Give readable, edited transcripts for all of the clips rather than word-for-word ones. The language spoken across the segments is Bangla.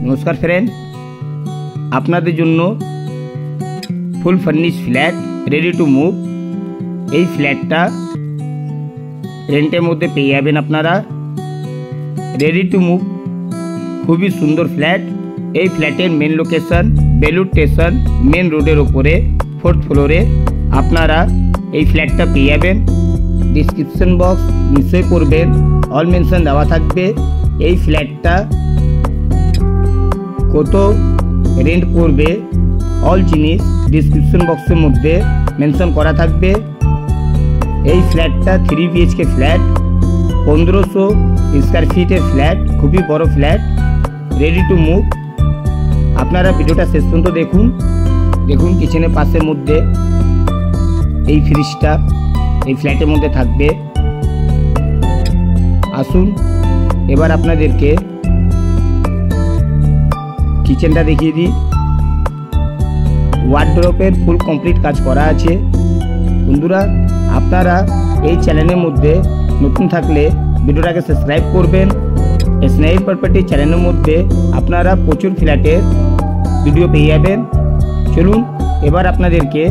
নমস্কার ফ্রেন্ড, আপনাদের জন্য full furnish flat ready to move. এই ফ্ল্যাটটা রেন্টের মধ্যে পেয়ে যাবেন আপনারা। রেডি টু মুভ, খুবই সুন্দর ফ্ল্যাট। এই ফ্ল্যাটের main location Belur station main রোডের ওপরে 4th ফ্লোরে আপনারা এই ফ্ল্যাটটা পেয়ে যাবেন। ডিসক্রিপশন বক্স নিশ্চয়ই পড়বেন, অল মেনশন দেওয়া থাকবে। এই ফ্ল্যাটটা কত রেন্ট পড়বে অল জিনিস ডিসক্রিপশন বক্সের মধ্যে মেনশন করা থাকবে। এই ফ্ল্যাটটা 3 BHK ফ্ল্যাট, 1500 স্কোয়ার ফিটের ফ্ল্যাট, খুবই বড় ফ্ল্যাট, রেডি টু মুভ। আপনারা ভিডিওটা শেষ পর্যন্ত দেখুন। কিচেনের পাশের মধ্যে এই ফ্রিজটা এই ফ্ল্যাটের মধ্যে থাকবে। আসুন এবার আপনাদেরকে কিচেনটা দেখিয়ে দিই। ওয়ার্ডরোবের ফুল কমপ্লিট কাজ করা আছে। বন্ধুরা, আপনারা এই চ্যানেলের মধ্যে নতুন থাকলে ভিডিওটাকে সাবস্ক্রাইব করবেন। স্নেহিল প্রপার্টি চ্যানেলের মধ্যে আপনারা প্রচুর ফ্ল্যাটের ভিডিও পেয়ে যাবেন। চলুন এবার আপনাদেরকে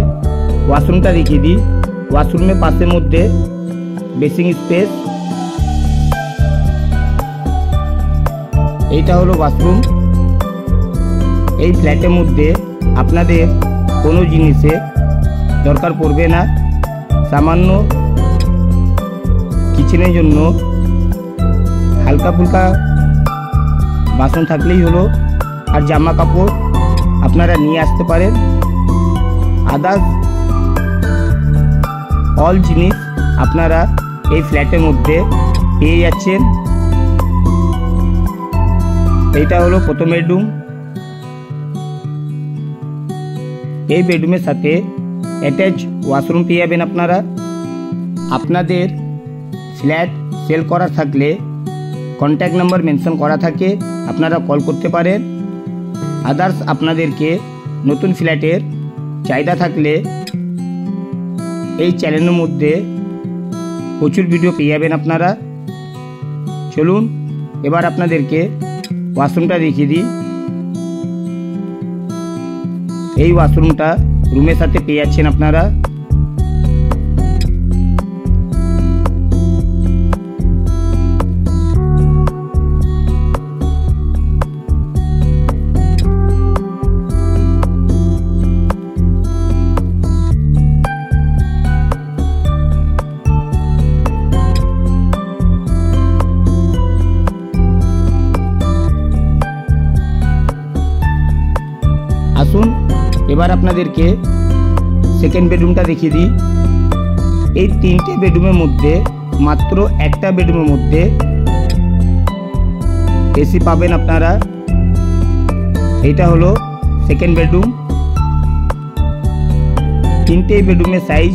ওয়াশরুমটা দেখিয়ে দিই। ওয়াশরুমের পাশের মধ্যে বেসিং স্পেস। এইটা হলো ওয়াশরুম। এই ফ্ল্যাটের মধ্যে আপনাদের কোনো জিনিসে দরকার পড়বে না। সামান্য কিচেনের জন্য হালকা ফুলকা বাসন থাকলেই হলো, আর জামা কাপড় আপনারা নিয়ে আসতে পারেন। আদার্স অল জিনিস আপনারা এই ফ্ল্যাটের মধ্যে পেয়ে যাচ্ছেন। এইটা হলো প্রথম বেডরুম। এই বেডরুমের সাথে অ্যাটাচ ওয়াশরুম পেয়ে যাবেন আপনারা। আপনাদের ফ্ল্যাট সেল করা থাকলে কন্ট্যাক্ট নাম্বার মেনশন করা থাকে, আপনারা কল করতে পারেন। আদার্স আপনাদেরকে নতুন ফ্ল্যাটের চাহিদা থাকলে এই চ্যানেলের মধ্যে প্রচুর ভিডিও পেয়ে যাবেন আপনারা। চলুন এবার আপনাদেরকে ওয়াশরুমটা দেখিয়ে দিই। এই ওয়াশরুমটা রুমের সাথে পেয়ে যাচ্ছেন আপনারা। আসুন এবার আপনাদেরকে সেকেন্ড বেডরুমটা দেখিয়ে দিই। এই 3টে বেডরুমের মধ্যে মাত্র একটা বেডরুমের মধ্যে এসি পাবেন আপনারা। এইটা হলো সেকেন্ড বেডরুম। 3টে বেডরুমের সাইজ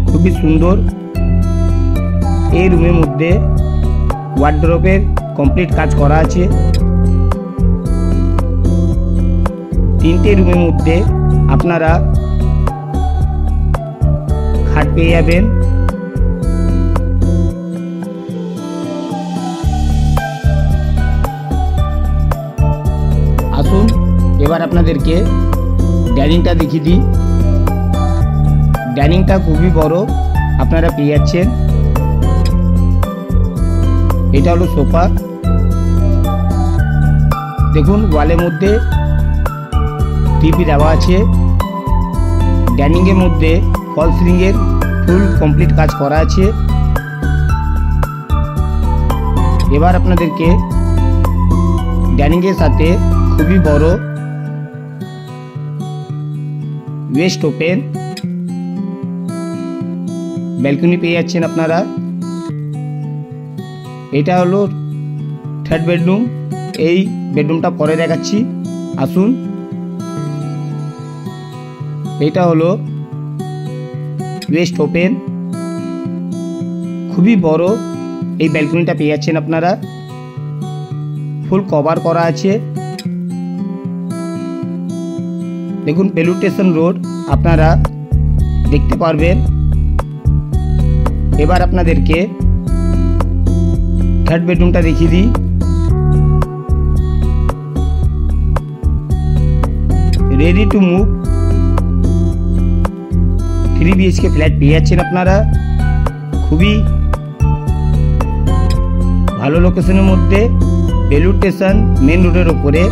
খুবই সুন্দর। এই রুমের মধ্যে ওয়ার্ডরোবের কমপ্লিট কাজ করা আছে। 3টে রুমের মধ্যে আপনারা খাট পেয়ে যাবেন। আসুন এবার আপনাদেরকে ডাইনিংটা দেখিয়ে দিই। ডাইনিংটা খুবই বড়, আপনারা পেয়ে যাচ্ছেন। এটা হলো সোফা। দেখুন ওয়ালের মধ্যে টিভি দেওয়া আছে। ডাইনিং এর মধ্যে ফল সিলিং এর ফুল কমপ্লিট কাজ করা আছে। এবার আপনাদেরকে ডাইনিং এর সাথে খুবই বড় ওয়েস্ট ওপেন ব্যালকনি পেয়ে যাচ্ছেন আপনারা। এটা হলো থার্ড বেডরুম। এই বেডরুমটা পরে দেখাচ্ছি, আসুন। এটা হলো ওয়েস্ট ওপেন, খুবই বড় এই ব্যালকনিটা পেয়ে যাচ্ছেন আপনারা। ফুল কভার করা আছে। দেখুন বেলুড় স্টেশন রোড আপনারা দেখতে পারবেন। এবার আপনাদেরকে থার্ড বেডরুমটা দেখিয়ে দিই। Ready to move 3 BHK flat পেয়ে যাচ্ছেন আপনারা। খুবই ভালো লোকেশনের মধ্যে, বেলুড় স্টেশন মেন রোডের ওপরে,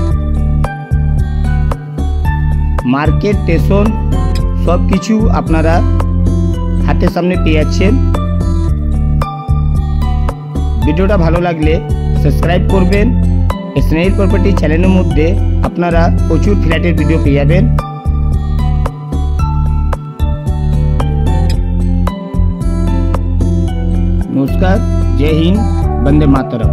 মার্কেট স্টেশন সব কিছু আপনারা হাতের সামনে পেয়ে যাচ্ছেন। ভিডিওটা ভালো লাগলে সাবস্ক্রাইব করবেন। স্নেহিল প্রপার্টি চ্যানেলের মধ্যে আপনারা প্রচুর ফ্ল্যাটের ভিডিও পেয়ে যাবেন। নমস্কার, জয় হিন্দ, বন্দে মাতরম।